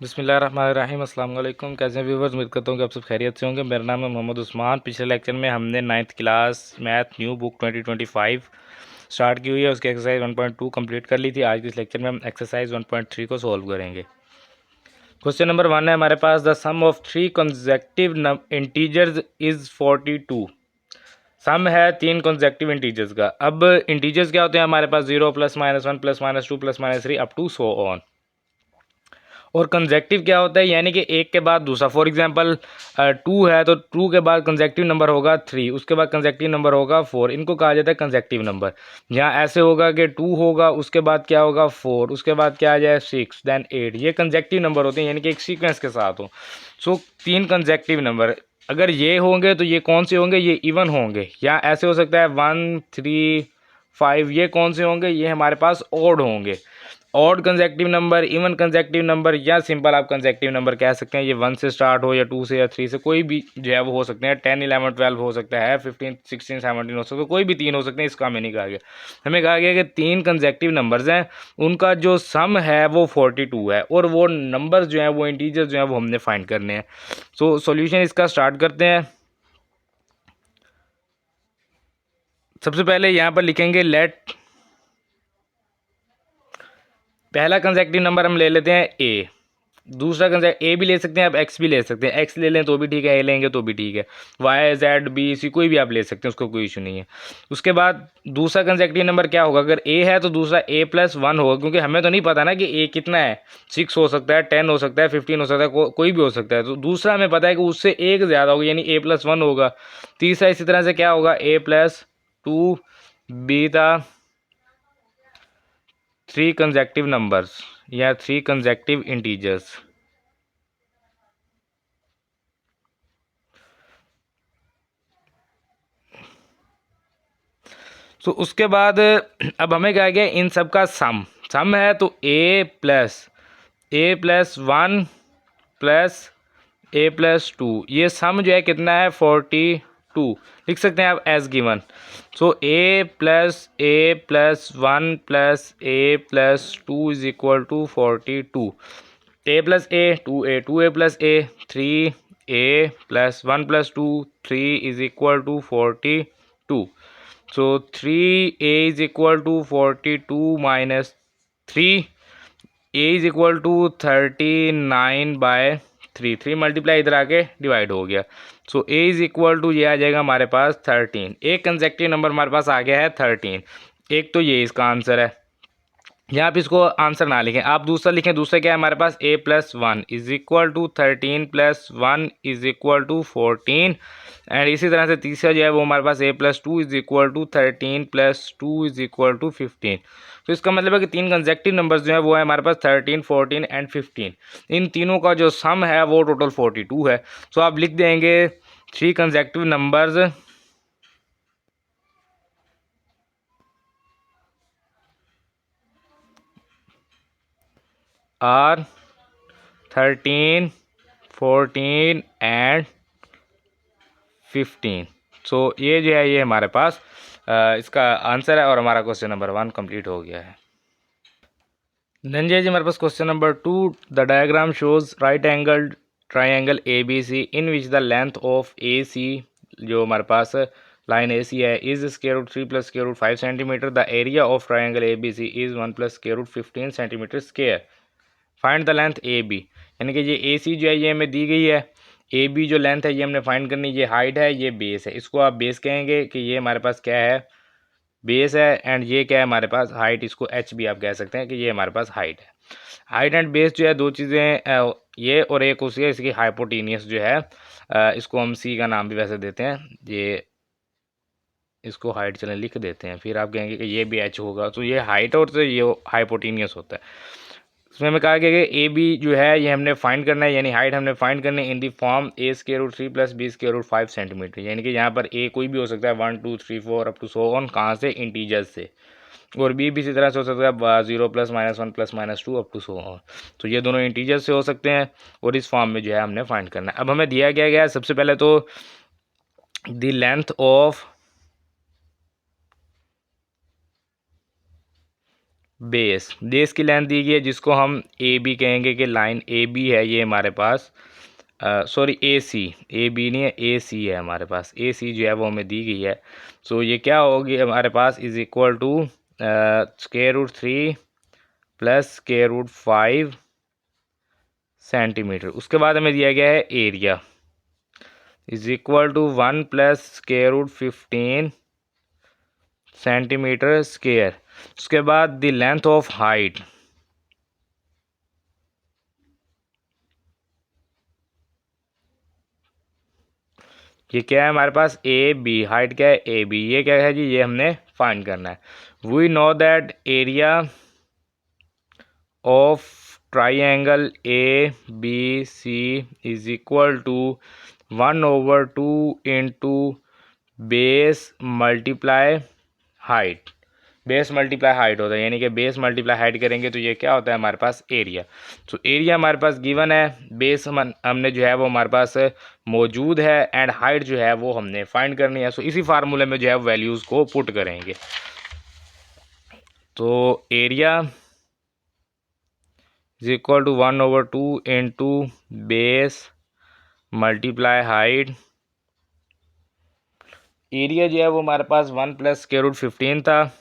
बिस्मिल्लाहिर्रहमानिर्रहीम अस्सलाम वालेकुम। कैसे हैं व्यूवर्स, उम्मीद करता हूँ कि आप सब खैरियत से होंगे। मेरा नाम है मोहम्मद उस्मान। पिछले लेक्चर में हमने 9th class math new book 2025 start की हुई है, उसकी एक्सरसाइज 1.2 कंप्लीट कर ली थी। आज के इस लेक्चर में हम एक्सरसाइज 1.3 को सॉल्व करेंगे। क्वेश्चन नंबर 1 है हमारे पास, the sum of 3 consecutive integers is 42। Sum है 3 कंसेक्टिव इंटीजर्स का। अब इंटीजर्स क्या होते हैं हमारे पास, 0 +, -1 +, -2 + -3 अप टू सो ऑन। और कंजेक्टिव क्या होता है, यानी कि एक के बाद दूसरा। फॉर एग्जांपल 2 है तो 2 के बाद कंजेक्टिव नंबर होगा 3, उसके बाद कंजेक्टिव नंबर होगा 4। इनको कहा जाता है कंजेक्टिव नंबर। यहाँ ऐसे होगा कि 2 होगा, उसके बाद क्या होगा 4, उसके बाद क्या आ जाए 6, देन 8। ये कंजेक्टिव नंबर होते हैं, यानी कि एक सीक्वेंस के साथ हो। सो 3 कंजेक्टिव नंबर अगर ये होंगे तो ये कौन से होंगे, ये इवन होंगे। या ऐसे हो सकता है 1 3 5, ये कौन से होंगे, ये हमारे पास ऑड होंगे। Odd consecutive number, even consecutive number, या सिंपल आप कंसेक्टिव नंबर कह सकते हैं। ये 1 से स्टार्ट हो या 2 से या 3 से, कोई भी जो है वो हो सकते हैं। 10 11 12 हो सकता है, 15 16 17 हो सकता है, कोई भी 3 हो सकते हैं। इसका हमें नहीं कहा गया। हमें कहा गया कि 3 कंसेक्टिव नंबर्स हैं, उनका जो सम है वो 42 है, और वो नंबर्स जो हैं, वो इंटीजर जो हैं, वो हमने फाइंड करने हैं। सो सॉल्यूशन इसका स्टार्ट करते हैं। सबसे पहले यहाँ पर लिखेंगे लेट, पहला कंसेक्टिव नंबर हम ले लेते हैं ए। दूसरा कंसेक्ट ए भी ले सकते हैं, आप एक्स भी ले सकते हैं। एक्स ले लें तो भी ठीक है, ए लेंगे तो भी ठीक है। वाई जेड बी सी कोई भी आप ले सकते हैं, उसको कोई इशू नहीं है। उसके बाद दूसरा कंसेक्टिव नंबर क्या होगा, अगर ए है तो दूसरा a+1 होगा, क्योंकि हमें तो नहीं पता ना कि ए कितना है। 6 हो सकता है, 10 हो सकता है, 15 हो सकता है, कोई भी हो सकता है। तो दूसरा हमें पता है कि उससे एक ज़्यादा होगा, यानी a+1 होगा। तीसरा इसी तरह से क्या होगा, a+2 बीता 3 कंसेक्टिव नंबर्स या 3 कंसेक्टिव इंटीजर्स। सो उसके बाद अब हमें क्या गया, इन सब का सम। सम है तो a+1 प्लस a+2, ये सम जो है कितना है 42, लिख सकते हैं आप as given. So a+1 plus a+2 is equal to 42। a plus A 2a, 2a plus A 3a plus 1 plus 2 3 is equal to 42। So 3a is equal to 42 minus 3, a is equal to 39/3। 3 multiply इधर आके divide हो गया। सो a is equal to ये आ जाएगा हमारे पास 13। एक consecutive number हमारे पास आ गया है 13। एक तो ये इसका आंसर है। यहाँ आप इसको आंसर ना लिखें, आप दूसरा लिखें। दूसरा क्या है हमारे पास, a+1 is equal to 13 + 1 is equal to 14। And इसी तरह से तीसरा जो है वो हमारे पास a+2 is equal to 13 + 2 is equal to 15। तो इसका मतलब है कि 3 कंसेक्टिव नंबर्स जो है वो है हमारे पास 13 14 एंड 15। इन तीनों का जो सम है वो टोटल 42 है। सो आप लिख देंगे 3 कंसेक्टिव नंबर्स आर 13 14 एंड 15। सो ये जो है ये हमारे पास इसका आंसर है, और हमारा क्वेश्चन नंबर 1 कंप्लीट हो गया है। देन जी हमारे पास question number 2, the diagram shows right angle triangle A B C in which the length of A C, जो हमारे पास लाइन ए सी है, is √3 + √5 centimetre. The area of triangle A B C is 1 + √15 centimetre square. Find the length A B, यानी कि ये ए C जो है ये हमें दी गई है। ए बी जो लेंथ है ये हमने फाइंड करनी। ये हाइट है, ये बेस है। इसको आप बेस कहेंगे कि ये हमारे पास क्या है, बेस है। एंड ये क्या है हमारे पास, हाइट। इसको एच भी आप कह सकते हैं कि ये हमारे पास हाइट है। हाइट एंड बेस जो है दो चीज़ें, ये और एक उसी है इसकी हाइपोटेनियस जो है, इसको हम सी का नाम भी वैसे देते हैं। ये इसको हाइट चलें लिख देते हैं, फिर आप कहेंगे कि ये भी एच होगा। तो ये हाइट और तो ये हाइपोटेनियस होता है। इसमें हमें कहा गया कि ए बी जो है ये हमने फाइंड करना है, यानी हाइट हमने फाइंड करनी है इन the form a√3 + b√5 centimetre. यानी कि यहाँ पर ए कोई भी हो सकता है, 1 2 3 4 अप टू सो ऑन, कहाँ से, इंटीजर्स से। और बी भी इसी तरह से हो सकता है 0 + -1 + -2 अप टू सो ऑन। तो ये दोनों इंटीजर्स से हो सकते हैं, और इस फॉर्म में जो है हमने फाइंड करना है। अब हमें दिया गया है सबसे पहले तो द लेंथ ऑफ बेस की लेंथ दी गई है जिसको हम ए बी कहेंगे कि लाइन ए बी है ये हमारे पास, सॉरी ए बी नहीं है, ए सी है हमारे पास, ए सी जो है वो हमें दी गई है। सो ये क्या होगी हमारे पास, is equal to √3 plus √5 centimetre. उसके बाद हमें दिया गया है area is equal to 1 plus √15 centimetre square. उसके बाद द लेंथ ऑफ हाइट, ये क्या है हमारे पास, ए बी, हाइट क्या है ए बी, ये क्या है जी, ये हमने फाइंड करना है। We know that area of triangle A B C is equal to 1/2 into base multiply height. Base multiply height होता है, यानी कि बेस मल्टीप्लाई हाइट करेंगे तो ये क्या होता है हमारे पास एरिया। तो एरिया हमारे पास गिवन है, बेस हमने जो है वो हमारे पास मौजूद है, एंड हाइट जो है वो हमने फाइंड करनी है। सो इसी फार्मूले में जो है वैल्यूज़ को पुट करेंगे। तो area is equal to 1/2 into base multiply height. Area जो है वो हमारे पास 1 प्लस √15 था,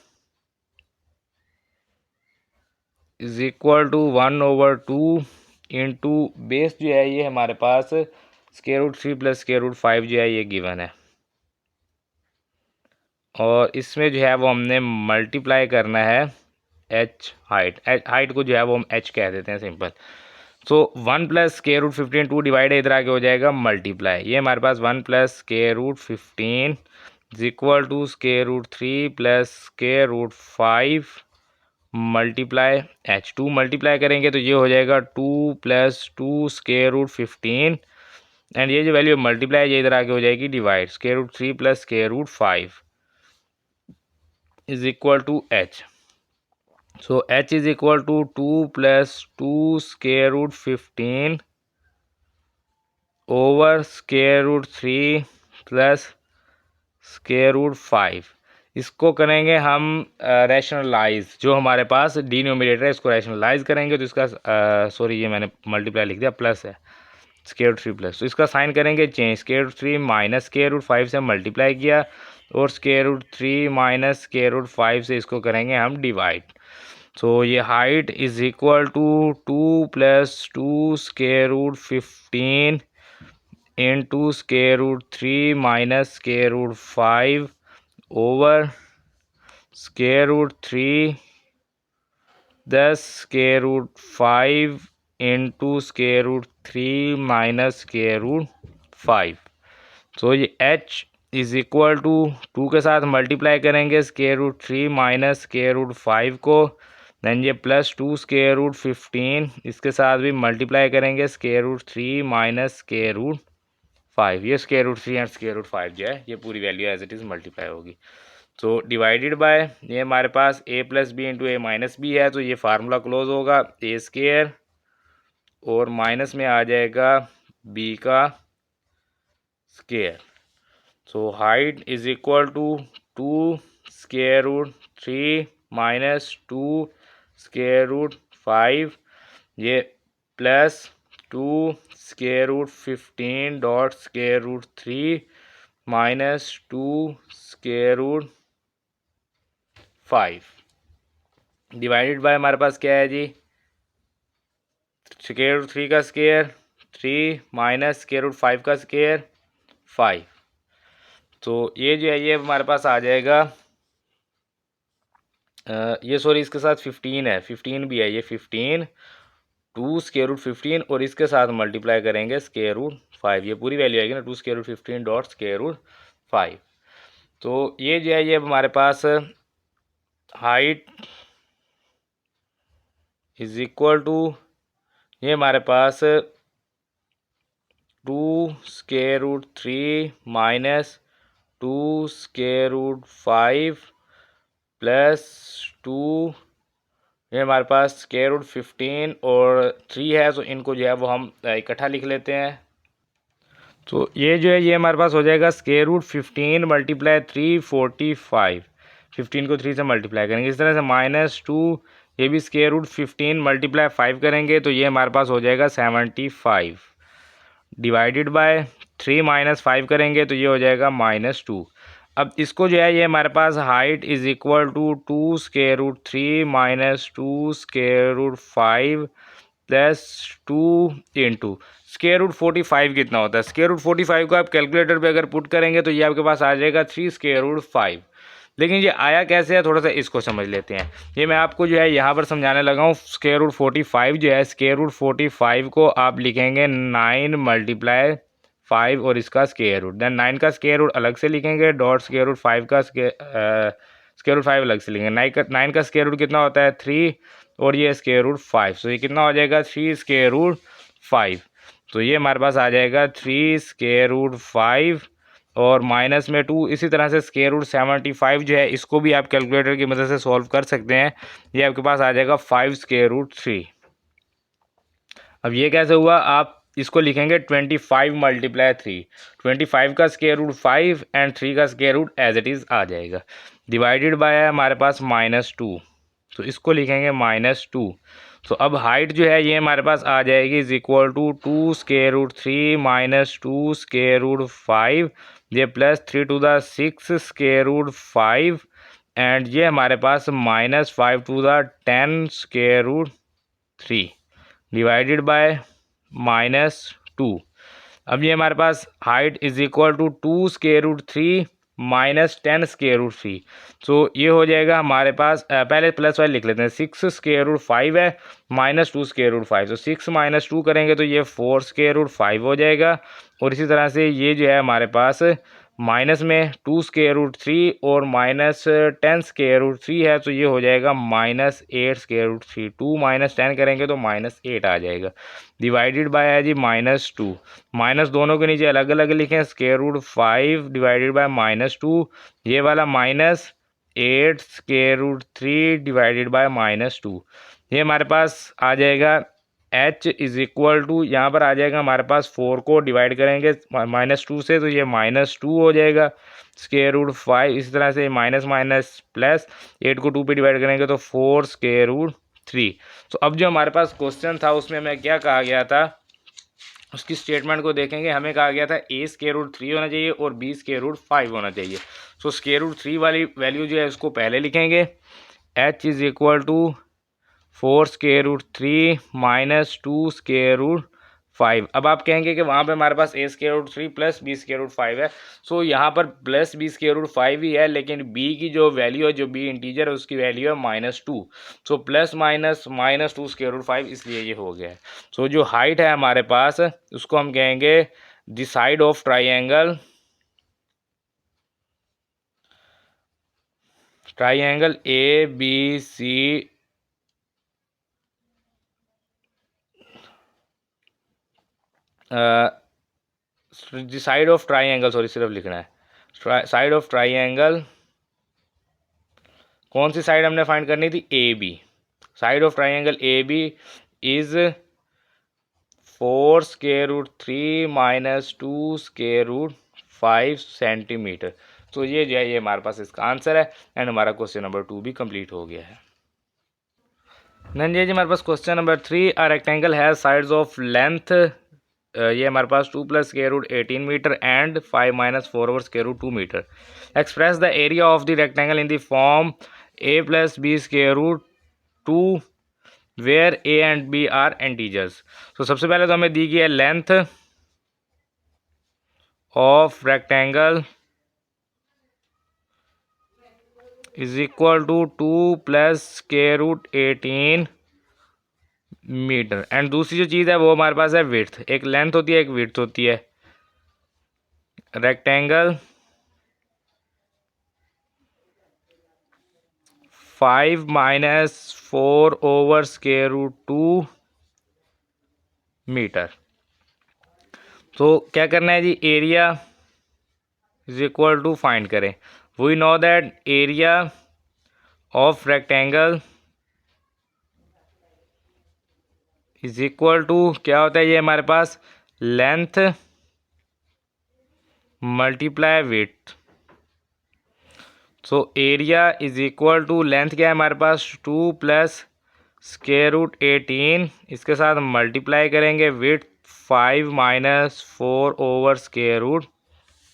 is equal to 1/2 into base जो है ये हमारे पास √3 प्लस √5 जो है ये गिवन है, और इसमें जो है वो हमने मल्टीप्लाई करना है एच हाइट को जो है वो हम एच कह देते हैं सिंपल। सो 1 प्लस √15 2 डिवाइड इधर आके हो जाएगा मल्टीप्लाई, ये हमारे पास 1 plus √15 is equal to √3 plus √5 multiply H. 2 multiply करेंगे तो ये हो जाएगा 2 प्लस 2 √15, एंड ये जो वैल्यू मल्टीप्लाई ये इधर आके हो जाएगी divide, √3 plus √5 is equal to H. So H is equal to 2 plus 2 √15 over √3 plus √5। इसको करेंगे हम रैशनलाइज, जो हमारे पास डिनोमिनेटर है इसको रैशनलाइज करेंगे तो इसका सॉरी ये मैंने मल्टीप्लाई लिख दिया, प्लस है √3 प्लस, तो इसका साइन करेंगे चेंज, √3 माइनस √5 से मल्टीप्लाई किया, और √3 माइनस √5 से इसको करेंगे हम डिवाइड। सो ये height is equal to 2 plus 2 √15 into √3 minus √5 over √3 10 √5 into √3 minus √5। तो ये h इज इक्वल टू 2 के साथ मल्टीप्लाई करेंगे √3 माइनस √5 को, देन ये प्लस 2 √15 इसके साथ भी मल्टीप्लाई करेंगे √3 माइनस √5, ये √3 एंड √5 जो है ये पूरी value as it is multiply होगी। तो डिवाइडेड बाय, ये हमारे पास a plus B into A minus B है, तो ये फार्मूला क्लोज होगा, a² और माइनस में आ जाएगा b का square. So height is equal to 2 √3 minus 2 √5, ये plus 2 √15 dot √3 minus 2 √5 divided by हमारे पास क्या है जी, √3 का स्क्वायर 3 माइनस √5 का स्क्वायर 5। तो ये जो है ये हमारे पास आ जाएगा, ये सॉरी इसके साथ 15 है, 15 भी है, ये 15 2 √15 और इसके साथ मल्टीप्लाई करेंगे √5, ये पूरी वैल्यू आएगी ना 2 √15 डॉट √5। तो ये जो है ये हमारे पास हाइट इज इक्वल टू, ये हमारे पास 2 √3 माइनस 2 √5 प्लस 2, ये हमारे पास √15 और 3 है, तो इनको जो है वो हम इकट्ठा लिख लेते हैं। तो ये जो है ये हमारे पास हो जाएगा √15 मल्टीप्लाई 3 45, 15 को 3 से मल्टीप्लाई करेंगे, इस तरह से -2 ये भी स्क्वायर रूट 15 मल्टीप्लाई 5 करेंगे तो ये हमारे पास हो जाएगा 75 डिवाइडेड बाय 3 माइनस 5 करेंगे तो ये हो जाएगा -2। अब इसको जो है ये हमारे पास height is equal to 2 square root 3 minus 2 square root 5 plus 2 into square root 45 कितना होता है। स्क्वायर रूट 45 को आप कैलकुलेटर पे अगर पुट करेंगे तो ये आपके पास आ जाएगा 3 स्क्वायर रूट 5। लेकिन ये आया कैसे है, थोड़ा सा इसको समझ लेते हैं। ये मैं आपको जो है यहाँ पर समझाने लगा हूँ। स्क्वायर रूट 45 जो है, स्क्वायर रूट 45 को आप लिखेंगे 9 मल्टीप्लाई 5 और इसका स्क्वायर रूट, देन 9 का स्क्वायर रूट अलग से लिखेंगे, डॉट स्क्वायर रूट 5 का स्क्वायर रूट 5 अलग से लिखेंगे। 9 का स्क्वायर रूट कितना होता है 3 और ये स्क्वायर रूट 5, तो ये कितना हो जाएगा 3 स्क्वायर रूट 5। तो ये हमारे पास आ जाएगा 3 स्क्वायर रूट 5 और माइनस में 2। इसी तरह से स्क्वायर रूट 75 जो है इसको भी आप कैलकुलेटर की मदद से सॉल्व कर सकते हैं। ये आपके पास आ जाएगा 5 स्क्वायर रूट 3। अब ये कैसे हुआ, आप इसको लिखेंगे 25 मल्टीप्लाई 3, 25 का स्क्वायर रूट 5 एंड 3 का square root as it is आ जाएगा, डिवाइडेड बाय है हमारे पास -2, तो इसको लिखेंगे -2। तो अब हाइट जो है ये हमारे पास आ जाएगी is equal to 2 square root 3 minus 2 square root 5, ये plus 3 to the 6 square root 5 and ये हमारे पास -5 to the 10 square root 3 divided by -2। अब ये हमारे पास height is equal to 2 square root 3 minus 10 square root 3, तो ये हो जाएगा हमारे पास पहले प्लस वाले लिख लेते हैं, 6 स्क्वायर रूट 5 है माइनस 2 स्क्वायर रूट 5, तो 6 माइनस 2 करेंगे तो ये 4 स्क्वायर रूट 5 हो जाएगा। और इसी तरह से ये जो है हमारे पास माइनस में 2 स्क्वायर रूट 3 और माइनस 10 स्क्वायर रूट 3 है, तो ये हो जाएगा -8 स्क्वायर रूट 3। 2 माइनस 10 करेंगे तो -8 आ जाएगा, डिवाइडेड बाय है जी -2। माइनस दोनों के नीचे अलग अलग लिखें, स्क्वायर रूट 5 डिवाइडेड बाय -2, ये वाला -8 स्क्वायर रूट 3 डिवाइडेड बाय -2। ये हमारे पास आ जाएगा h इज इक्वल टू, यहाँ पर आ जाएगा हमारे पास 4 को डिवाइड करेंगे -2 से, तो ये -2 हो जाएगा स्क्वायर रूट 5। इसी तरह से माइनस माइनस प्लस 8 को 2 पे डिवाइड करेंगे तो 4 स्क्वायर रूट 3। तो अब जो हमारे पास क्वेश्चन था उसमें हमें क्या कहा गया था, उसकी स्टेटमेंट को देखेंगे। हमें कहा गया था a स्क्वायर रूट 3 होना चाहिए और b स्क्वायर रूट 5 होना चाहिए। सो स्क्वायर रूट 3 वाली वैल्यू जो है उसको पहले लिखेंगे, h is equal to 4 square root 3 minus 2 square root 5। अब आप कहेंगे कि वहाँ पे हमारे पास a square root 3 plus b square root 5 है। सो यहाँ पर प्लस b स्क्वायर रूट 5 ही है, लेकिन b की जो वैल्यू है, जो b इंटीजर है, उसकी वैल्यू है -2। So plus minus -2 square root 5, इसलिए ये हो गया है। सो जो हाइट है हमारे पास उसको हम कहेंगे the side of triangle A B C the side of triangle, sorry सिर्फ लिखना है साइड ऑफ ट्राइंगल। कौन सी साइड हमने फाइंड करनी थी, A B. Side of triangle A B is 4 square root 3 minus 2 square root 5 centimetre. तो ये जो है ये हमारे पास इसका आंसर है एंड हमारा क्वेश्चन नंबर 2 भी कंप्लीट हो गया है। देन ये जी हमारे पास question number 3, a rectangle has sides of length, ये हमारे पास 2 plus square root 18 metre and 5 minus 4 over square root 2 metre. Express the area of the rectangle in the form a plus b square root 2 where a and b are integers. तो सबसे पहले तो हमें दी गई है length of rectangle is equal to 2 plus square root 18 metre and दूसरी जो चीज़ है वो हमारे पास है विड्थ। एक लेंथ होती है, एक विड्थ होती है। Rectangle 5 minus 4 over square root 2 metre. तो क्या करना है जी, area is equal to find करें। We know that area of rectangle is equal to क्या होता है, ये हमारे पास length multiply width. So area is equal to length क्या है हमारे पास 2 प्लस स्क्वायर रूट 18 इसके साथ मल्टीप्लाई करेंगे with 5 minus 4 over square root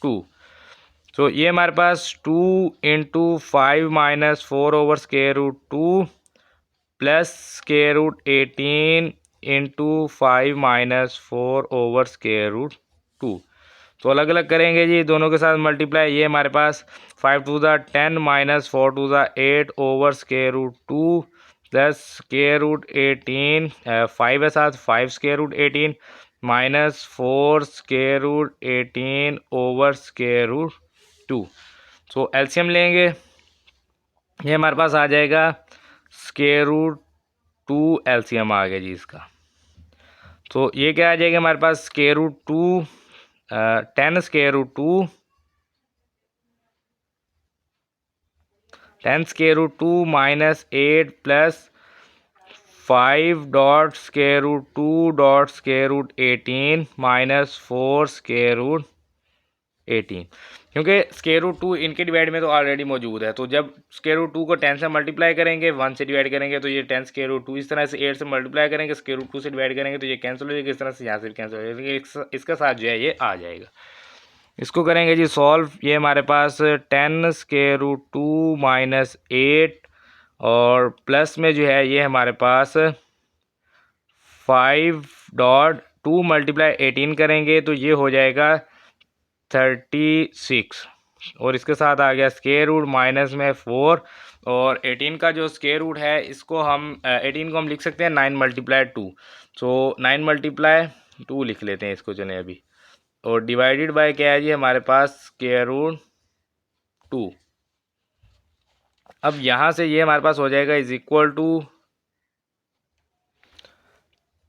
2। तो ये हमारे पास 2 into 5 minus 4 over square root 2 plus square root 18 into 5 minus 4 over square root 2। तो अलग अलग करेंगे जी, दोनों के साथ मल्टीप्लाई। ये हमारे पास 5 टू ज़ा 10 माइनस 4 टू ज़ा 8 over square root 2 plus square root 18 5 है साथ 5 square root 18 minus 4 square root 18 over square root 2। तो एलसीएम लेंगे, ये हमारे पास आ जाएगा स्क्वायर रूट 2 एलसीएम आ गया जी इसका। तो ये क्या आ जाएगा हमारे पास square root 2 10 square root 2 10 square root 2 minus 8 plus 5 dot square root 2 dot square root 18 minus 4 square root 18। क्योंकि स्क्वायर रूट 2 इनके डिवाइड में तो ऑलरेडी मौजूद है, तो जब स्क्वायर रूट 2 को 10 से मल्टीप्लाई करेंगे 1 से डिवाइड करेंगे तो ये 10 स्क्वायर रूट 2, इस तरह से 8 से मल्टीप्लाई करेंगे स्क्वायर रूट 2 से डिवाइड करेंगे तो ये कैंसिल हो जाएगा, इस तरह से यहाँ से भी कैंसिल हो जाएगा, इसका साथ जो है ये आ जाएगा। इसको करेंगे जी सॉल्व। ये हमारे पास 10 स्क्वायर रूट 2 माइनस 8 और प्लस में जो है ये हमारे पास 5 डॉट 2 मल्टीप्लाई 18 करेंगे तो ये हो जाएगा 36 और इसके साथ आ गया स्क्वायर रूट माइनस में 4 और 18 का जो स्क्वायर रूट है इसको हम 18 को हम लिख सकते हैं 9 मल्टीप्लाई 2। सो 9 मल्टीप्लाई 2 लिख लेते हैं इसको, चलें अभी। और डिवाइडेड बाय क्या है जी हमारे पास स्क्वायर रूट 2। अब यहाँ से ये हमारे पास हो जाएगा is equal to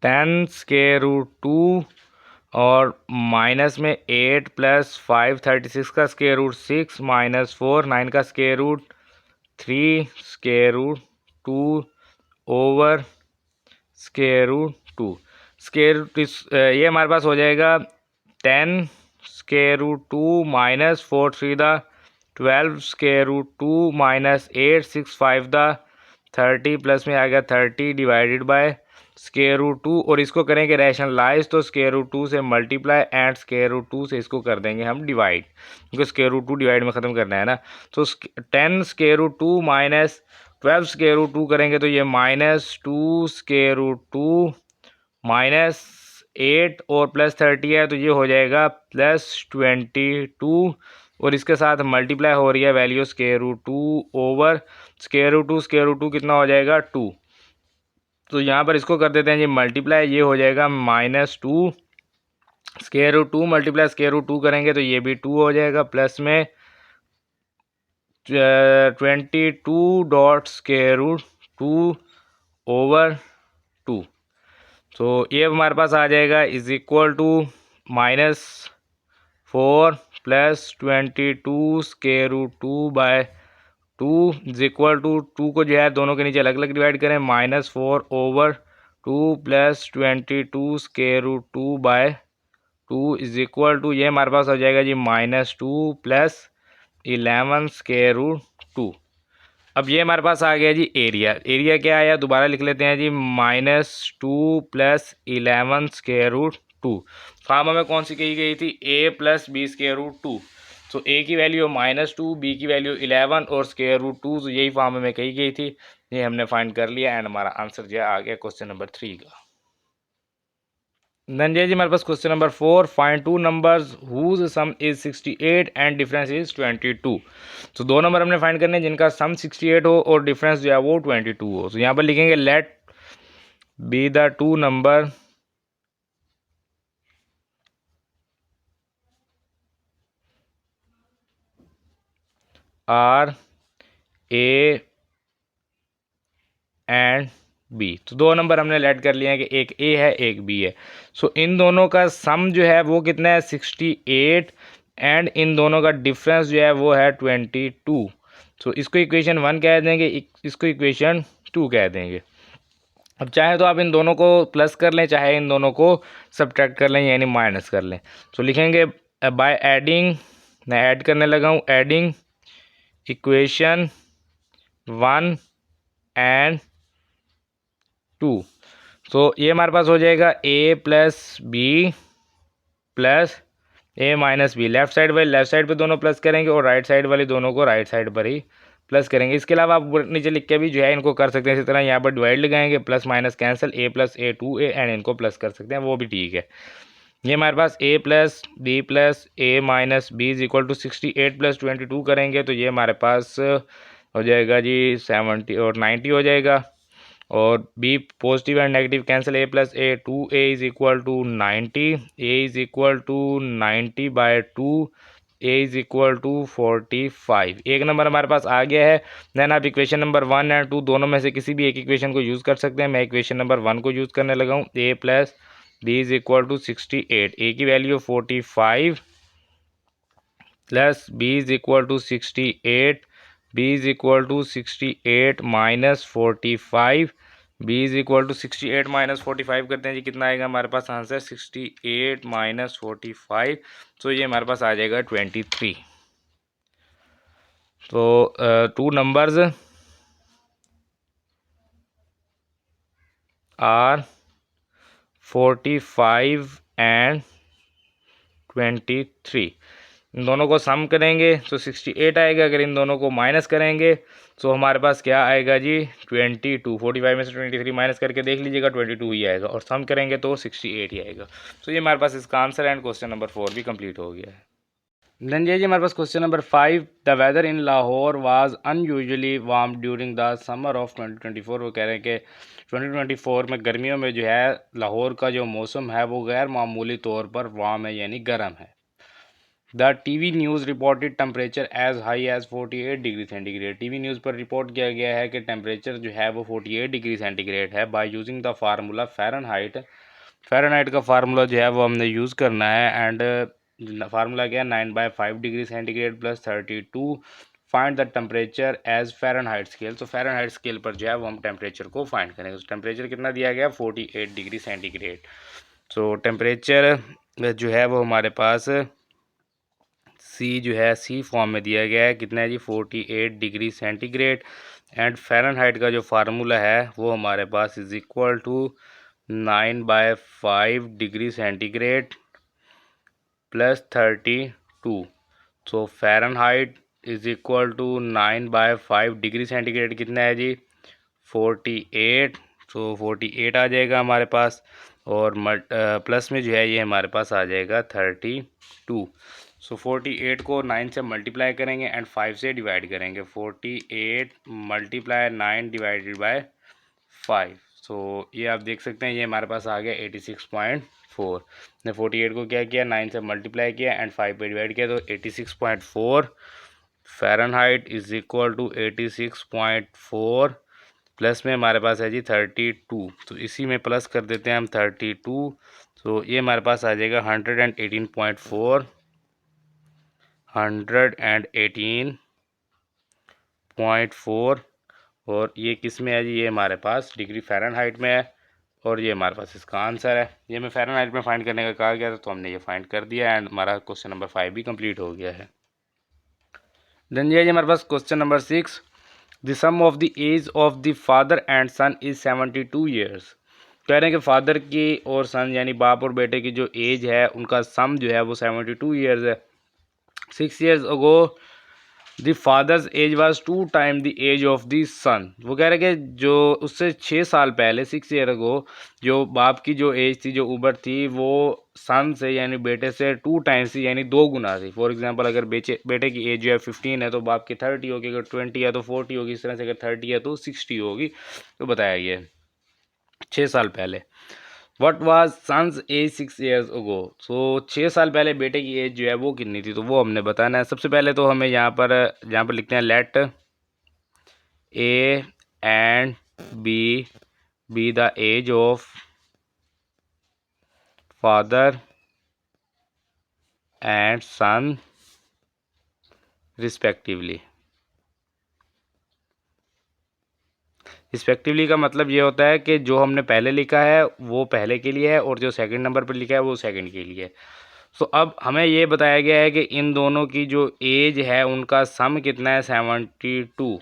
10 square root 2 और माइनस में 8 प्लस 5 36 का स्क्वायर रूट 6 माइनस 4 9 का square root 3 square root 2 over square root 2। Square root ये हमारे पास हो जाएगा 10 square root 2 minus 4 3 the 12 square root 2 minus 8 6 5 the 30 plus में आ गया 30 डिवाइडेड बाय स्क्वायर रूट 2 और इसको करेंगे रैशनलाइज तो स्क्वायर रूट 2 से मल्टीप्लाई एंड स्क्वायर रूट 2 से इसको कर देंगे हम डिवाइड, क्योंकि स्क्वायर रूट 2 डिवाइड में ख़त्म करना है ना। तो 10 square root 2 minus 12 square root 2 करेंगे तो ये माइनस 2 स्क्वायर रूट 2 माइनस 8 और प्लस 30 है तो ये हो जाएगा प्लस 22 और इसके साथ मल्टीप्लाई हो रही है value square root 2 over square root 2 कितना हो जाएगा 2। तो यहाँ पर इसको कर देते हैं जी मल्टीप्लाई, ये हो जाएगा -2 square root 2 multiply square root 2 करेंगे तो ये भी 2 हो जाएगा प्लस में 22 डॉट स्क्वायर रूट 2 ओवर 2। तो ये हमारे पास आ जाएगा is equal to -4 plus 22 square root 2 by 2 is equal to 2 को जो है दोनों के नीचे अलग अलग डिवाइड करें -4 over 2 plus 22 square root 2 by 2 is equal to ये हमारे पास हो जाएगा जी -2 प्लस 11 स्क्वायर रूट 2। अब ये हमारे पास आ गया जी एरिया क्या आया दोबारा लिख लेते हैं जी -2 प्लस 11 स्क्वायर रूट 2। फॉर्म हमें कौन सी कही गई थी a plus b square root 2। तो a की वैल्यू -2 b की वैल्यू 11 और स्क्वायर रूट 2, तो यही फॉर्म हमें कही गई थी, ये हमने फाइंड कर लिया एंड हमारा आंसर जो आ गया क्वेश्चन नंबर 3 का। देन जी हमारे पास question number 4 find two numbers whose sum is 68 and difference is 22। तो दो नंबर हमने फाइंड करने जिनका सम 68 हो और डिफरेंस जो है वो 22 हो। तो यहाँ पर लिखेंगे let be the two number are a and b. तो दो नंबर हमने लेट कर लिए हैं कि एक ए है एक बी है। सो इन दोनों का सम जो है वो कितना है 68 एंड इन दोनों का डिफरेंस जो है वो है 22। सो इसको इक्वेशन 1 कह देंगे, इसको इक्वेशन 2 कह देंगे। अब चाहे तो आप इन दोनों को प्लस कर लें, चाहे इन दोनों को सब्ट्रैक्ट कर लें यानी माइनस कर लें। तो लिखेंगे बाय एडिंग, मैं ऐड करने लगा हूँ, एडिंग इक्वेशन 1 एंड 2। तो ये हमारे पास हो जाएगा a plus b plus a minus b. Left side वाले लेफ्ट साइड पे दोनों प्लस करेंगे और राइट साइड वाले दोनों को राइट साइड पर ही प्लस करेंगे। इसके अलावा आप नीचे लिख के भी जो है इनको कर सकते हैं। इसी तरह यहाँ पर डिवाइड लगाएंगे, plus minus cancel, a plus a 2a and इनको प्लस कर सकते हैं, वो भी ठीक है। ये हमारे पास a plus b plus a minus b is equal to 68 plus 22 करेंगे तो ये हमारे पास हो जाएगा जी 70 और 90 हो जाएगा। और b positive and negative cancel, a plus a 2a is equal to 90, a is equal to 90 by 2, a is equal to 45। एक नंबर हमारे पास आ गया है। देन आप इक्वेशन नंबर 1 एंड 2 दोनों में से किसी भी एक इक्वेशन को यूज़ कर सकते हैं। मैं इक्वेशन नंबर 1 को यूज़ करने लगा हूँ। a plus b is equal to 68, a की value 45 plus b is equal to 68, b is equal to 68 minus 45, b is equal to 68 minus 45 करते हैं जी, कितना आएगा हमारे पास आंसर 68 माइनस 45। तो ये हमारे पास आ जाएगा 23। तो टू नंबर्स आर 45 एंड 23। इन दोनों को सम करेंगे तो 68 आएगा। अगर इन दोनों को माइनस करेंगे तो हमारे पास क्या आएगा जी 22। 45 में से 23 माइनस करके देख लीजिएगा 22 ही आएगा, और सम करेंगे तो 68 ही आएगा। तो ये हमारे पास इसका आंसर एंड क्वेश्चन नंबर 4 भी कंप्लीट हो गया है। देन जी हमारे पास question number 5, the weather in Lahore was unusually warm during the summer of 2024। वो कह रहे हैं कि 2024 में गर्मियों में जो है लाहौर का जो मौसम है वो गैर मामूली तौर पर वार्म है, यानी गर्म है। The TV news reported temperature as high as 48 degree centigrade. TV news पर रिपोर्ट किया गया है कि टेम्परेचर जो है वो 48 डिग्री सेंटीग्रेड है by using the formula Fahrenheit. Fahrenheit का फार्मूला जो है वो हमने यूज़ करना है। एंड फार्मूला क्या है 9/5 degree centigrade plus 32। Find the temperature as Fahrenheit scale. तो फ़ारेनहाइट स्केल पर जो है वो हम टेम्परेचर को फाइंड करेंगे। तो टेम्परेचर कितना दिया गया 48 डिग्री सेंटीग्रेड। सो टेम्परेचर जो है वो हमारे पास सी जो है सी फॉर्म में दिया गया है, कितना है जी 48 डिग्री सेंटीग्रेड। एंड फ़ारेनहाइट का जो फार्मूला है वो हमारे पास is equal to 9/5 degree centigrade plus 32। So Fahrenheit is equal to 9/5 degree centigrade कितना है जी 48। सो 48 आ जाएगा हमारे पास, और प्लस में जो है ये हमारे पास आ जाएगा 32। सो 48 को 9 से मल्टीप्लाई करेंगे एंड 5 से डिवाइड करेंगे। 48 मल्टीप्लाई 9 डिवाइडेड बाय 5। सो ये आप देख सकते हैं ये हमारे पास आ गया 86.4। ने 48 को क्या किया 9 से मल्टीप्लाई किया एंड 5 पे डिवाइड किया तो 86.4 Fahrenheit is equal to 86.4 plus में हमारे पास है जी 32। तो इसी में प्लस कर देते हैं हम 32। तो ये हमारे पास आ जाएगा 118.4 118.4। और ये किस में है जी ये हमारे पास डिग्री फ़ारेनहाइट में है, और ये हमारे पास इसका आंसर है। ये मैं फ़ारेनहाइट में फाइंड करने का कहा गया था तो हमने ये फाइंड कर दिया एंड हमारा क्वेश्चन नंबर 5 भी कंप्लीट हो गया है। देन ये हमारे पास question number 6, the sum of the age of the father and son is 72 years. कह रहे हैं कि फादर की और सन यानी बाप और बेटे की जो एज है उनका सम जो है वो 72 ईयर्स है। 6 years ago the father's age was 2 times the age of the son. वो कह रहे हैं कि जो उससे 6 साल पहले 6 year ago जो बाप की जो एज थी जो उम्र थी वो सन से यानी बेटे से 2 times थी, यानी 2 गुना थी। फॉर एग्जांपल अगर बेटे की एज जो है 15 है तो बाप की 30 होगी, अगर 20 है तो 40 होगी, इस तरह से अगर 30 है तो 60 होगी। तो बताया गया 6 साल पहले। What was sons age 6 years ago। So 6 साल पहले बेटे की एज जो है वो कितनी थी, तो वो हमने बताना है। सबसे पहले तो हमें यहाँ पर लिखते हैं let a and b the age of father and son respectively. Respectively का मतलब ये होता है कि जो हमने पहले लिखा है वो पहले के लिए है और जो सेकंड नंबर पर लिखा है वो सेकंड के लिए है। सो अब हमें ये बताया गया है कि इन दोनों की जो एज है उनका सम कितना है 72।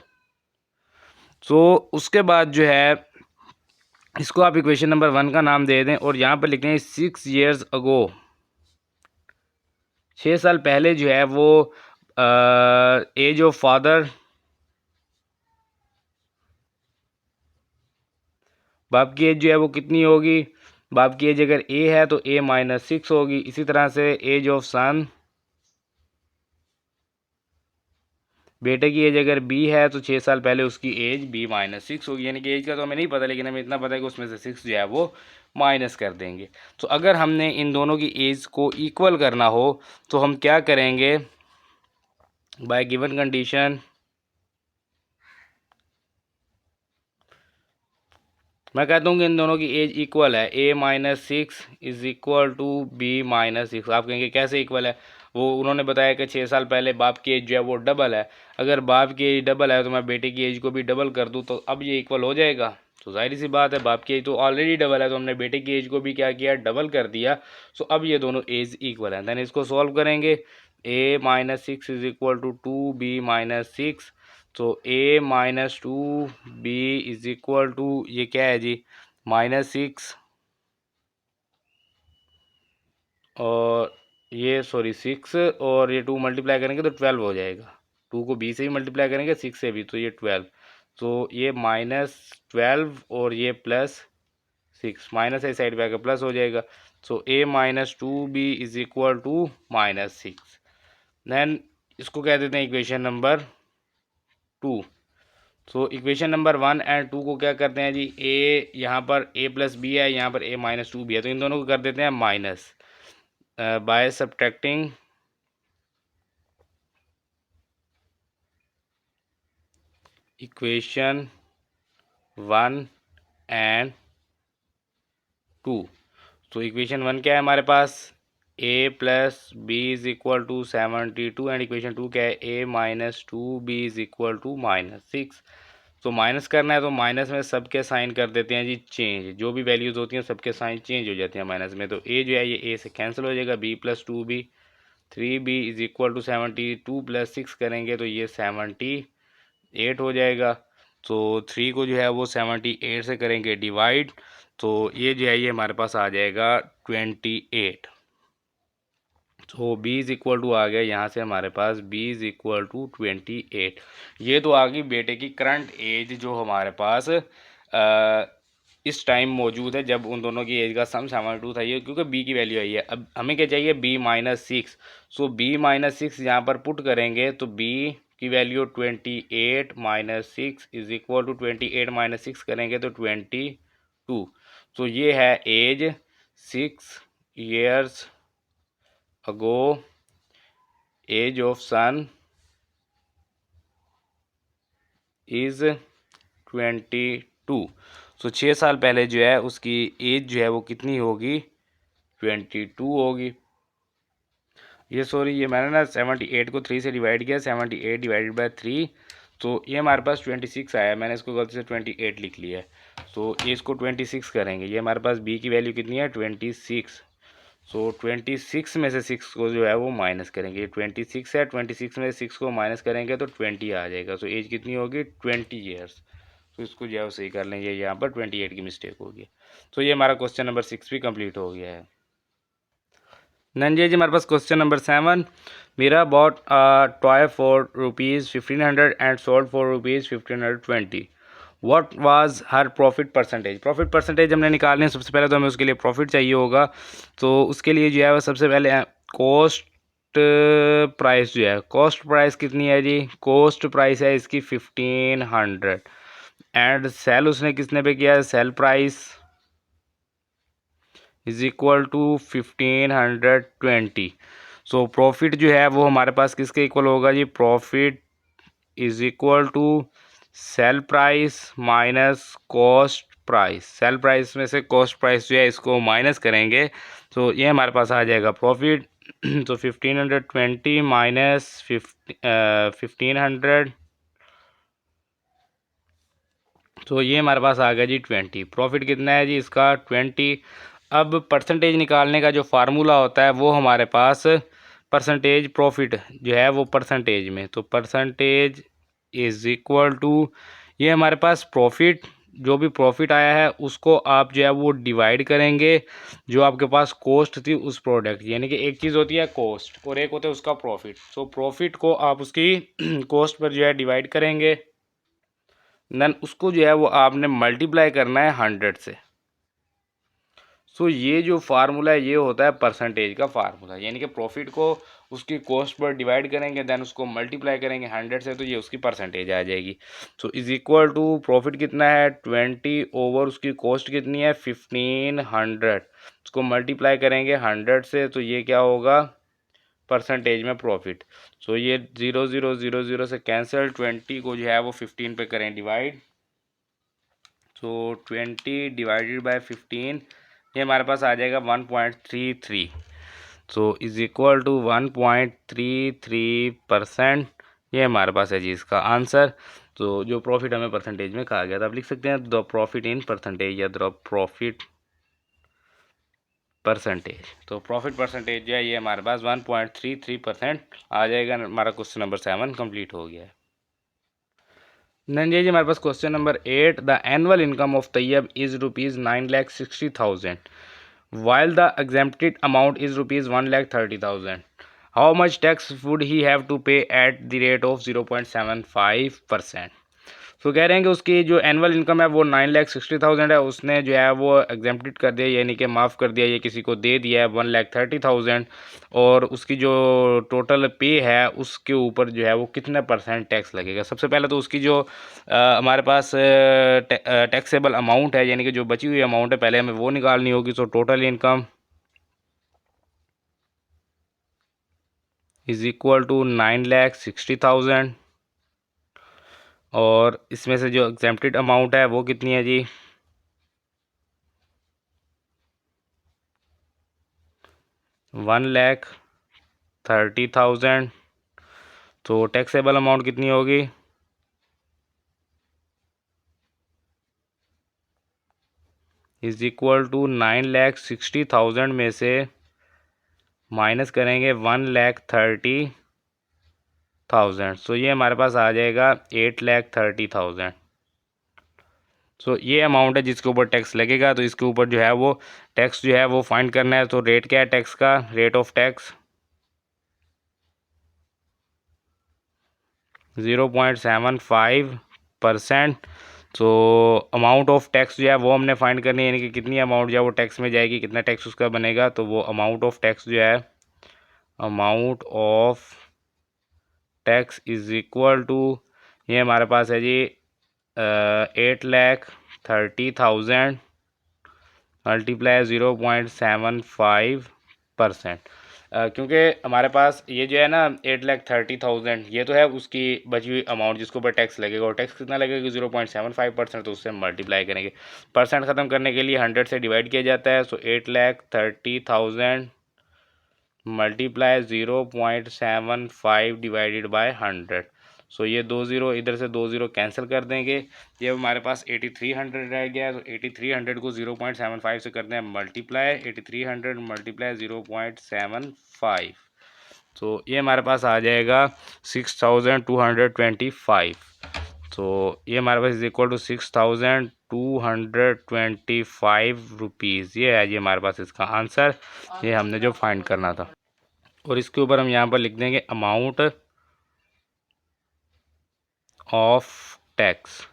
सो उसके बाद जो है इसको आप इक्वेशन नंबर 1 का नाम दे दें और यहाँ पर लिखते हैं 6 years अगो, 6 साल पहले जो है वो एज ऑफ फादर, बाप की एज जो है वो कितनी होगी, बाप की एज अगर ए है तो ए -6 होगी। इसी तरह से एज ऑफ सन, बेटे की एज अगर बी है तो 6 साल पहले उसकी एज बी -6 होगी। यानी कि एज का तो हमें नहीं पता, लेकिन हमें इतना पता है कि उसमें से 6 जो है वो माइनस कर देंगे। तो अगर हमने इन दोनों की एज को इक्वल करना हो तो हम क्या करेंगे, बाय गिवन कंडीशन मैं कहता हूँ कि इन दोनों की एज इक्वल है, a -6 is equal to b -6। आप कहेंगे कैसे इक्वल है, वो उन्होंने बताया कि 6 साल पहले बाप की एज जो है वो डबल है। अगर बाप की एज डबल है तो मैं बेटे की एज को भी डबल कर दूँ तो अब ये इक्वल हो जाएगा। तो जाहिर सी बात है, बाप की एज तो ऑलरेडी डबल है तो हमने बेटे की एज को भी क्या किया, डबल कर दिया। सो अब ये दोनों एज इक्वल है। दैन इसको सॉल्व करेंगे, a -6 is equal to 2b -6। तो a -2b is equal to, ये क्या है जी, -6 और ये सॉरी 6 और ये 2 मल्टीप्लाई करेंगे तो 12 हो जाएगा। 2 को b से भी मल्टीप्लाई करेंगे 6 से भी तो ये 12। तो ये -12 और ये +6, माइनस है साइड पे आकर प्लस हो जाएगा। So a -2b is equal to -6। Then इसको कह देते हैं equation number 2। So equation number 1 and 2 को क्या करते हैं जी, ए यहाँ पर a+b है, यहाँ पर a -2 भी है, तो इन दोनों को कर देते हैं minus by subtracting equation 1 and 2। तो इक्वेशन 1 क्या है हमारे पास, a+b is equal to 72 and equation 2 क्या है, a -2b is equal to -6। तो माइनस करना है तो माइनस में सबके साइन कर देते हैं जी चेंज, जो भी वैल्यूज़ होती हैं सबके साइन चेंज हो जाते हैं माइनस में। तो ए जो है ये ए से कैंसिल हो जाएगा, b+2b, 3b is equal to 72 + 6 करेंगे तो ये 78 हो जाएगा। तो 3 को जो है वो 78 से करेंगे डिवाइड, तो ये जो है ये हमारे पास आ जाएगा 28। तो b इज़ इक्वल टू आ गया यहाँ से हमारे पास b इज़ इक्वल टू 28। ये तो आ गई बेटे की करंट एज जो हमारे पास इस टाइम मौजूद है जब उन दोनों की एज का सम 72 था, ये क्योंकि b की वैल्यू आई है। अब हमें क्या चाहिए, b -6। सो b -6 यहाँ पर पुट करेंगे तो b की वैल्यू 28 -6 इज इक्वल टू 28 -6 करेंगे तो 22। तो ये है age 6 years ago, age of son is 22। So 6 साल पहले जो है उसकी एज जो है वो कितनी होगी, 22 होगी। ये सॉरी ये मैंने ना 78 को 3 से डिवाइड किया, 78 डिवाइडेड बाय 3, तो ये हमारे पास 26 आया, मैंने इसको गलती से 28 लिख लिया है। तो ये इसको 26 करेंगे, ये हमारे पास b की वैल्यू कितनी है, 26। सो 26 में से 6 को जो है वो माइनस करेंगे, ये 26 है, 26 में से 6 को माइनस करेंगे तो 20 आ जाएगा। सो एज कितनी होगी, 20 ईयर्स। तो इसको जो है वो सही कर लेंगे, यहाँ पर 28 की मिस्टेक होगी। तो ये हमारा क्वेश्चन नंबर 6 भी कंप्लीट हो गया है। नंजे जी हमारे पास question number 7, Meera bought toy for ₹1500 and sold for ₹1520। What was her profit percentage. Profit percentage हमने निकालने, सबसे पहले तो हमें उसके लिए प्रॉफिट चाहिए होगा। तो उसके लिए जो है वो सबसे पहले कॉस्ट प्राइस जो है, कॉस्ट प्राइस कितनी है जी, कॉस्ट प्राइस है इसकी 1500 एंड सेल उसने कितने पे किया है, sale price is equal to 1520। So profit जो है वो हमारे पास किसके इक्वल होगा जी, profit is equal to sale price minus cost price. Sale price में से कॉस्ट प्राइस जो है इसको माइनस करेंगे तो ये हमारे पास आ जाएगा प्रॉफिट। तो 1520 माइनस 1500, तो ये हमारे पास आ गया जी 20। प्रॉफिट कितना है जी इसका 20। अब परसेंटेज निकालने का जो फार्मूला होता है वो हमारे पास परसेंटेज प्रॉफिट जो है वो परसेंटेज में, तो परसेंटेज इज इक्वल टू, ये हमारे पास प्रॉफिट जो भी प्रॉफिट आया है उसको आप जो है वो डिवाइड करेंगे जो आपके पास कॉस्ट थी उस प्रोडक्ट, यानी कि एक चीज़ होती है कॉस्ट और एक होता है उसका प्रॉफिट। सो प्रॉफिट को आप उसकी कॉस्ट पर जो है डिवाइड करेंगे, देन उसको जो है वो आपने मल्टीप्लाई करना है 100 से। सो ये जो फार्मूला है ये होता है परसेंटेज का फार्मूला, यानी कि प्रॉफिट को उसकी कॉस्ट पर डिवाइड करेंगे देन उसको मल्टीप्लाई करेंगे 100 से, तो ये उसकी परसेंटेज आ जाएगी। So is equal to profit कितना है 20 ओवर उसकी कॉस्ट कितनी है 1500, उसको मल्टीप्लाई करेंगे 100 से, तो ये क्या होगा परसेंटेज में प्रॉफिट। सो ये 0 0 0 0 से कैंसिल, 20 को जो है वो 15 पे करें डिवाइड, सो 20 डिवाइडेड बाय 15, ये हमारे पास आ जाएगा 1.33। सो इज इक्वल टू 1.33%, ये हमारे पास है जी इसका आंसर। तो जो प्रॉफिट हमें परसेंटेज में कहा गया था, आप लिख सकते हैं द प्रॉफिट इन परसेंटेज या द प्रॉफिट परसेंटेज। तो प्रॉफिट परसेंटेज जो है ये हमारे पास 1.33% आ जाएगा। हमारा क्वेश्चन नंबर 7 कंप्लीट हो गया है। देन जी हमारे पास question number 8, the annual income of Tayyab is ₹9,60,000 while the exempted amount is ₹1,30,000. How much tax would he have to pay at the rate of 0.75%? तो कह रहे हैं कि उसकी जो एनुअल इनकम है वो 9,60,000 है, उसने जो है वो एग्जेम्प्टेड कर दिया, यानी कि माफ़ कर दिया, ये किसी को दे दिया है 1,30,000, और उसकी जो टोटल पे है उसके ऊपर जो है वो कितने % टैक्स लगेगा। सबसे पहले तो उसकी जो हमारे पास टैक्सेबल अमाउंट है, यानी कि जो बची हुई अमाउंट है, पहले हमें वो निकालनी होगी। So total income is equal to 9,60,000, और इसमें से जो एग्जेम्प्टेड अमाउंट है वो कितनी है जी 1,30,000। तो टैक्सेबल अमाउंट कितनी होगी इज इक्वल टू 9,60,000 में से माइनस करेंगे 1,30,000। सो ये हमारे पास आ जाएगा 8,30,000। सो ये अमाउंट है जिसके ऊपर टैक्स लगेगा। तो इसके ऊपर जो है वो टैक्स जो है वो फाइंड करना है। तो रेट क्या है टैक्स का, rate of tax 0.75%। So amount of tax जो है वो हमने फाइंड करनी है, यानी कि कितनी अमाउंट जो है वो टैक्स में जाएगी, कितना टैक्स उसका बनेगा। तो वो अमाउंट ऑफ टैक्स जो है, amount of tax is equal to, ये हमारे पास है जी 8,30,000 मल्टीप्लाई 0.75%। क्योंकि हमारे पास ये जो है ना 8,30,000 ये तो है उसकी बची हुई अमाउंट जिसके ऊपर टैक्स लगेगा, और टैक्स कितना लगेगा 0.75%, तो उससे मल्टीप्लाई करेंगे। परसेंट ख़त्म करने के लिए 100 से डिवाइड किया जाता है। सो 8,30,000 मल्टीप्लाई 0.75 डिवाइडेड बाय 100। सो ये 2 ज़ीरो इधर से 2 ज़ीरो कैंसिल कर देंगे, ये हमारे पास 8,300 रह गया है। तो 8,300 को 0.75 से करते हैं मल्टीप्लाई, 8,300 मल्टीप्लाई 0.75, तो ये हमारे पास आ जाएगा 6,225। तो ये हमारे पास इज इक्वल टू 6,225 रुपीज़, ये है जी हमारे पास इसका आंसर, ये हमने जो फाइंड करना था। और इसके ऊपर हम यहाँ पर लिख देंगे अमाउंट ऑफ टैक्स।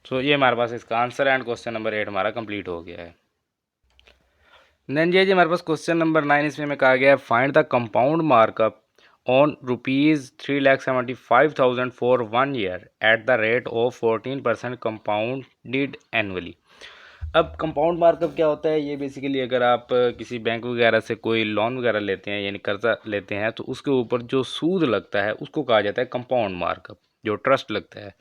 तो ये हमारे पास इसका आंसर है, एंड क्वेश्चन नंबर 8 हमारा कंप्लीट हो गया है। देन जी हमारे पास क्वेश्चन नंबर 9, इसमें हमें कहा गया है find the compound markup on ₹3,75,000 for 1 year at the rate of 14% compounded annually. अब कंपाउंड मार्कअप क्या होता है, ये बेसिकली अगर आप किसी बैंक वगैरह से कोई लोन वगैरह लेते हैं, यानी कर्जा लेते हैं, तो उसके ऊपर जो सूद लगता है उसको कहा जाता है कंपाउंड मार्कअप, जो ट्रस्ट लगता है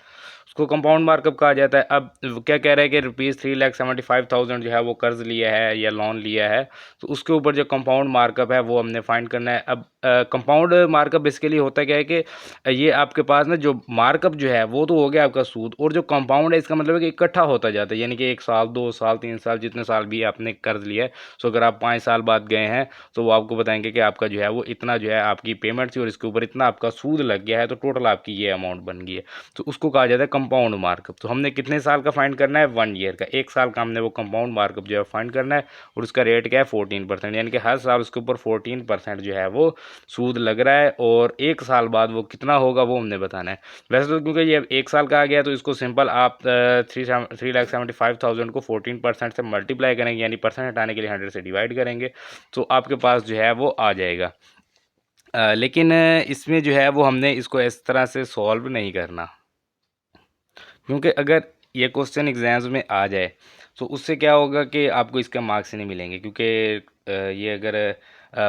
उसको कंपाउंड मार्कअप कहा जाता है। अब क्या कह रहा है कि ₹3,75,000 जो है वो कर्ज लिया है या लोन लिया है, तो उसके ऊपर जो कंपाउंड मार्कअप है वो हमने फाइंड करना है। अब कंपाउंड मार्कअप बेसिकली होता क्या है कि ये आपके पास ना जो मार्कअप जो है वो तो हो गया आपका सूद, और जो कंपाउंड है इसका मतलब है कि इकट्ठा होता जाता है, यानी कि 1 साल 2 साल 3 साल जितने साल भी आपने कर्ज लिया है। सो अगर आप 5 साल बाद गए हैं तो वो आपको बताएंगे कि आपका जो है वो इतना जो है आपकी पेमेंट थी और इसके ऊपर इतना आपका सूद लग गया है, तो टोटल आपकी ये अमाउंट बन गई है। तो उसको कहा जाता है कंपाउंड मार्कअप। तो हमने कितने साल का फाइंड करना है? 1 ईयर का। 1 साल का हमने वो कंपाउंड मार्कअप जो है फाइंड करना है, और उसका रेट क्या है? 14%, यानी कि हर साल उसके ऊपर 14% जो है वो सूद लग रहा है, और 1 साल बाद वो कितना होगा वो हमने बताना है। वैसे तो क्योंकि ये 1 साल का आ गया तो इसको सिंपल आप 3,75,000 को 14% से मल्टीप्लाई करेंगे, यानी परसेंट हटाने के लिए 100 से डिवाइड करेंगे, तो आपके पास जो है वो आ जाएगा। लेकिन इसमें जो है वो हमने इसको इस तरह से सॉल्व नहीं करना, क्योंकि अगर ये क्वेश्चन एग्जाम्स में आ जाए तो उससे क्या होगा कि आपको इसका मार्क्स नहीं मिलेंगे, क्योंकि ये अगर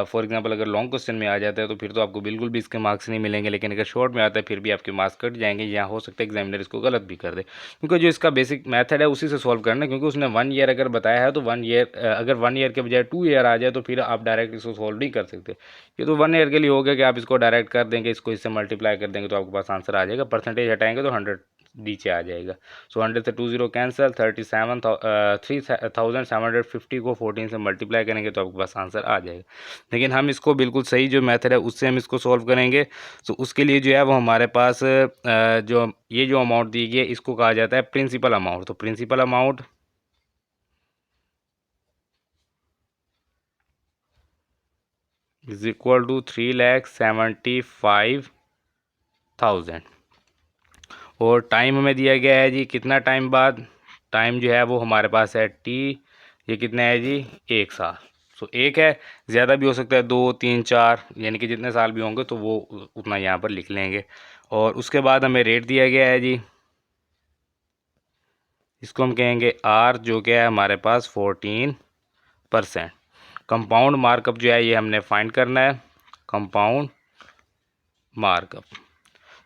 फॉर एग्जांपल अगर लॉन्ग क्वेश्चन में आ जाता है तो फिर तो आपको बिल्कुल भी इसके मार्क्स नहीं मिलेंगे, लेकिन अगर शॉर्ट में आता है फिर भी आपके मार्क्स कट जाएंगे, या हो सकता है एग्जामिनर इसको गलत भी कर दे, क्योंकि जो इसका बेसिक मेथड है उसी से सॉल्व करना है। क्योंकि उसने 1 ईयर अगर बताया है तो 1 ईयर, अगर 1 ईयर के बजाय 2 ईयर आ जाए तो फिर आप डायरेक्ट इसको सॉल्व नहीं कर सकते। ये तो 1 ईयर के लिए हो गया कि आप इसको डायरेक्ट कर देंगे, इसको इससे मल्टीप्लाई कर देंगे तो आपके पास आंसर आ जाएगा। परसेंटेज हटाएंगे तो 100 नीचे आ जाएगा। सो 100 से 2 जीरो कैंसिल, 3,750 को 14 से मल्टीप्लाई करेंगे तो आपके पास आंसर आ जाएगा। लेकिन हम इसको बिल्कुल सही जो मेथड है उससे हम इसको सॉल्व करेंगे। तो उसके लिए जो है वो हमारे पास जो ये जो अमाउंट दी गई है इसको कहा जाता है प्रिंसिपल अमाउंट। तो principal amount is equal to 3,75,000, और टाइम हमें दिया गया है जी कितना टाइम बाद। टाइम जो है वो हमारे पास है टी, ये कितना है जी? 1 साल। सो एक है, ज़्यादा भी हो सकता है 2 3 4, यानी कि जितने साल भी होंगे तो वो उतना यहाँ पर लिख लेंगे। और उसके बाद हमें रेट दिया गया है जी, इसको हम कहेंगे आर, जो क्या है हमारे पास 14%। कंपाउंड मार्कअप जो है ये हमने फाइंड करना है, कंपाउंड मार्कअप।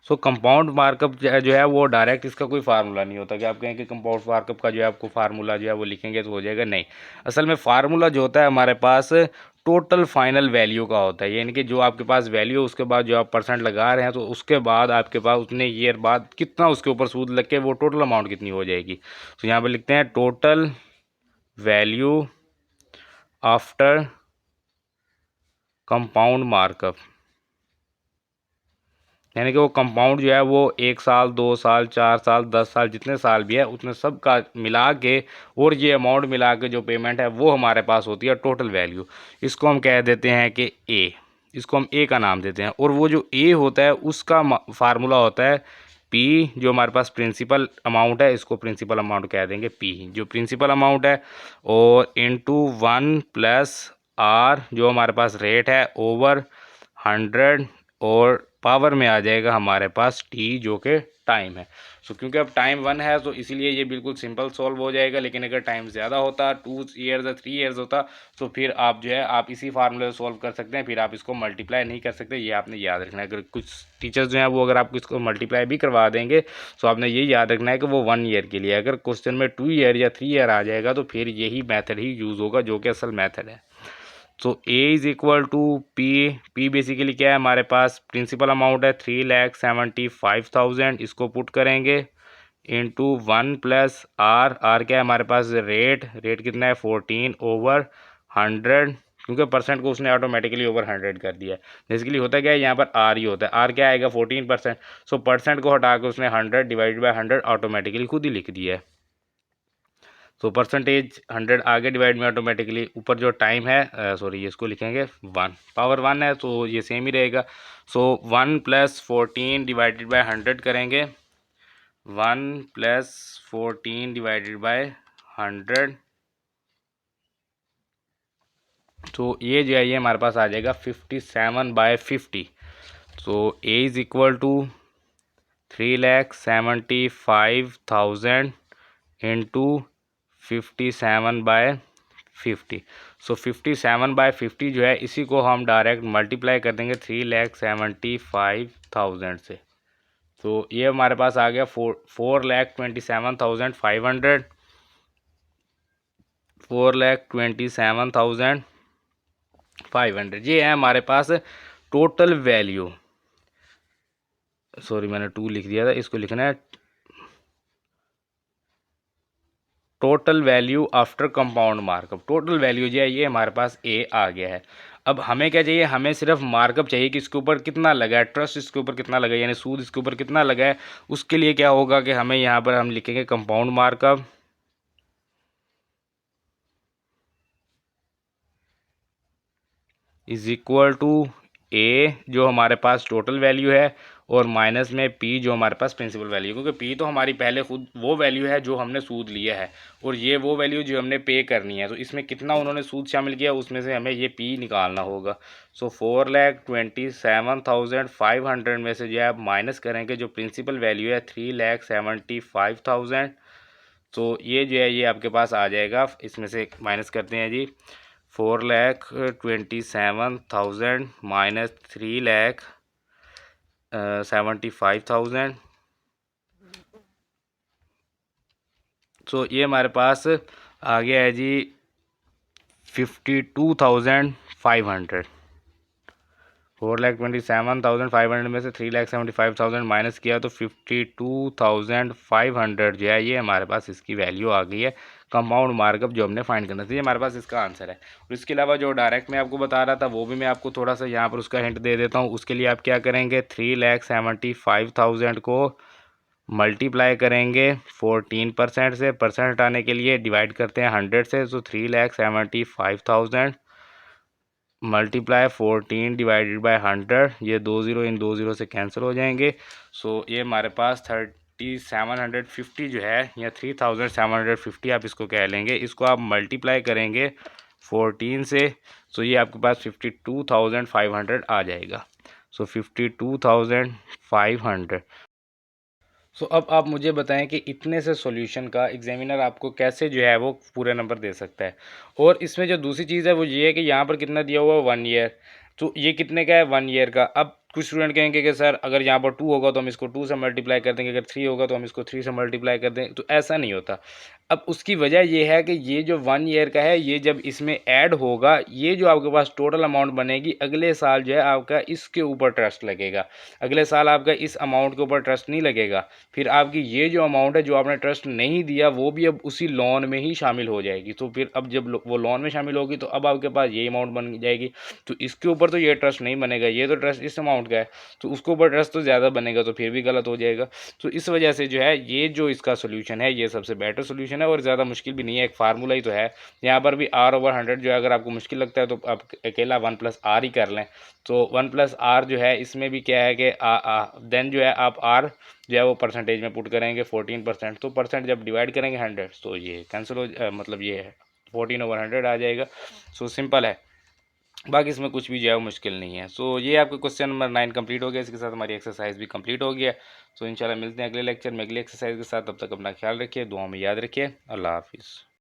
सो कंपाउंड मार्कअप जो है वो डायरेक्ट इसका कोई फार्मूला नहीं होता कि आप कहें कि कंपाउंड मार्कअप का जो है आपको फार्मूला जो है वो लिखेंगे तो हो जाएगा, नहीं। असल में फार्मूला जो होता है हमारे पास टोटल फाइनल वैल्यू का होता है, यानी कि जो आपके पास वैल्यू है उसके बाद जो आप परसेंट लगा रहे हैं तो उसके बाद आपके पास उतने ईयर बाद कितना उसके ऊपर सूद लग के वो टोटल अमाउंट कितनी हो जाएगी। तो यहाँ पर लिखते हैं total value after compound markup, यानी कि वो कंपाउंड जो है वो 1 साल 2 साल 4 साल 10 साल जितने साल भी है उतने सब का मिला के, और ये अमाउंट मिला के जो पेमेंट है वो हमारे पास होती है टोटल वैल्यू। इसको हम कह देते हैं कि ए, इसको हम ए का नाम देते हैं। और वो जो ए होता है उसका फार्मूला होता है पी, जो हमारे पास प्रिंसिपल अमाउंट है इसको प्रिंसिपल अमाउंट कह देंगे पी, जो प्रिंसिपल अमाउंट है, और इंटू 1 प्लस आर जो हमारे पास रेट है ओवर 100, और पावर में आ जाएगा हमारे पास टी जो कि टाइम है। सो क्योंकि अब टाइम 1 है तो इसीलिए ये बिल्कुल सिंपल सॉल्व हो जाएगा। लेकिन अगर टाइम ज़्यादा होता 2 ईयर्स या 3 ईयर्स होता तो फिर आप जो है आप इसी फार्मूले से सॉल्व कर सकते हैं, फिर आप इसको मल्टीप्लाई नहीं कर सकते, ये आपने याद रखना है। अगर कुछ टीचर्स जो हैं वो अगर आपको इसको मल्टीप्लाई भी करवा देंगे तो आपने ये याद रखना है कि वो 1 ईयर के लिए, अगर क्वेश्चन में 2 ईयर या 3 ईयर आ जाएगा तो फिर यही मैथड ही यूज़ होगा जो कि असल मैथड है। So A is equal to P, P basically क्या है हमारे पास प्रिंसिपल अमाउंट है 3,75,000, इसको पुट करेंगे इंटू 1 प्लस आर, आर क्या है हमारे पास रेट, रेट कितना है 14 ओवर 100, क्योंकि परसेंट को उसने ऑटोमेटिकली ओवर 100 कर दिया है। बेसिकली होता क्या है यहाँ पर आर ही होता है, आर क्या आएगा 14%। सो परसेंट को हटा के उसने 100 डिवाइड बाई 100 ऑटोमेटिकली खुद ही लिख दिया है। तो परसेंटेज 100 आगे डिवाइड में ऑटोमेटिकली, ऊपर जो टाइम है सॉरी ये इसको लिखेंगे 1, पावर 1 है तो ये सेम ही रहेगा। सो 1 प्लस 14 डिवाइडेड बाय 100 करेंगे, 1 प्लस 14 डिवाइडेड बाय 100, तो ये जो है ये हमारे पास आ जाएगा 57/50। तो a is equal to 3,75,000 into 57/50। So 57/50 जो है इसी को हम डायरेक्ट मल्टीप्लाई कर देंगे 3,75,000 से। तो ये हमारे पास आ गया 4,27,500, 4,27,500। ये है हमारे पास टोटल वैल्यू, सॉरी मैंने 2 लिख दिया था, इसको लिखना है total value after compound markup. Total value जो है ये हमारे पास ए आ गया है। अब हमें क्या चाहिए, हमें सिर्फ मार्कअप चाहिए कि इसके ऊपर कितना लगा है, ट्रस्ट इसके ऊपर कितना लगा है, यानी सूद इसके ऊपर कितना लगा है। उसके लिए क्या होगा कि हमें यहाँ पर हम लिखेंगे compound markup is equal to A जो हमारे पास टोटल वैल्यू है, और माइनस में पी जो हमारे पास प्रिंसिपल वैल्यू, क्योंकि पी तो हमारी पहले खुद वो वैल्यू है जो हमने सूद लिया है, और ये वो वैल्यू जो हमने पे करनी है। तो इसमें कितना उन्होंने सूद शामिल किया उसमें से हमें ये पी निकालना होगा। सो 4,27,500 में से जो है आप माइनस करेंगे जो प्रिंसिपल वैल्यू है 3,75,000। तो ये जो है ये आपके पास आ जाएगा, इसमें से माइनस करते हैं जी, 4,27,000 माइनस 3,75,000। तो ये हमारे पास आ गया है जी 52,500। 4,27,500 में से 3,75,000 माइनस किया तो 52,500 जो है ये हमारे पास इसकी वैल्यू आ गई है, कंपाउंड मार्कअप जो हमने फाइंड करना था। ये हमारे पास इसका आंसर है। और इसके अलावा जो डायरेक्ट मैं आपको बता रहा था वो भी मैं आपको थोड़ा सा यहाँ पर उसका हिंट दे देता हूँ। उसके लिए आप क्या करेंगे, 3,75,000 को मल्टीप्लाई करेंगे 14% से, परसेंट हटाने के लिए डिवाइड करते हैं 100 से। तो 3,75,000 मल्टीप्लाई 14 डिवाइडेड बाय 100, ये 2 ज़ीरो इन 2 ज़ीरो से कैंसिल हो जाएंगे। सो ये हमारे पास 3,750 जो है, या 3,750 आप इसको कह लेंगे, इसको आप मल्टीप्लाई करेंगे 14 से, तो ये आपके पास 52,500 आ जाएगा। सो 52,500। सो अब आप मुझे बताएं कि इतने से सॉल्यूशन का एग्जामिनर आपको कैसे जो है वो पूरे नंबर दे सकता है। और इसमें जो दूसरी चीज़ है वो ये है कि यहाँ पर कितना दिया हुआ है 1 ईयर, तो ये कितने का है 1 ईयर का। अब कुछ स्टूडेंट कहेंगे कि सर अगर यहाँ पर 2 होगा तो हम इसको 2 से मल्टीप्लाई कर देंगे, अगर 3 होगा तो हम इसको 3 से मल्टीप्लाई कर देंगे, तो ऐसा नहीं होता। अब उसकी वजह ये है कि ये जो 1 ईयर का है ये जब इसमें ऐड होगा, ये जो आपके पास टोटल अमाउंट बनेगी अगले साल जो है आपका इसके ऊपर ट्रस्ट लगेगा, अगले साल आपका इस अमाउंट के ऊपर ट्रस्ट नहीं लगेगा। फिर आपकी ये जो अमाउंट है जो आपने ट्रस्ट नहीं दिया वो भी अब उसी लोन में ही शामिल हो जाएगी। तो फिर अब जब वो लोन में शामिल होगी तो अब आपके पास ये अमाउंट बन जाएगी, तो इसके ऊपर तो ये ट्रस्ट नहीं बनेगा, ये तो ट्रस्ट इस अमाउंट का है, तो उसके ऊपर ट्रस्ट तो ज़्यादा बनेगा, तो फिर भी गलत हो जाएगा। तो इस वजह से जो है ये जो इसका सोल्यूशन है ये सबसे बेटर सोल्यूशन है, और ज़्यादा मुश्किल भी नहीं है, एक फार्मूला ही तो है। यहाँ पर भी R/100 जो है अगर आपको मुश्किल लगता है तो आप अकेला 1+R ही कर लें। तो 1+R जो है इसमें भी क्या है कि देन जो है आप R जो है वो परसेंटेज में पुट करेंगे 14%, तो परसेंट जब डिवाइड करेंगे 100 तो ये कैंसिल हो मतलब ये है 14/100 आ जाएगा। सो सिंपल है, बाकी इसमें कुछ भी जो है वो मुश्किल नहीं है। सो ये आपका क्वेश्चन नंबर 9 कंप्लीट हो गया, इसके साथ हमारी एक्सरसाइज भी कंप्लीट हो गया। सो इंशाल्लाह मिलते हैं अगले लेक्चर में अगले एक्सरसाइज के साथ, तब तक अपना ख्याल रखिए, दुआ में याद रखिए। अल्लाह हाफिज़।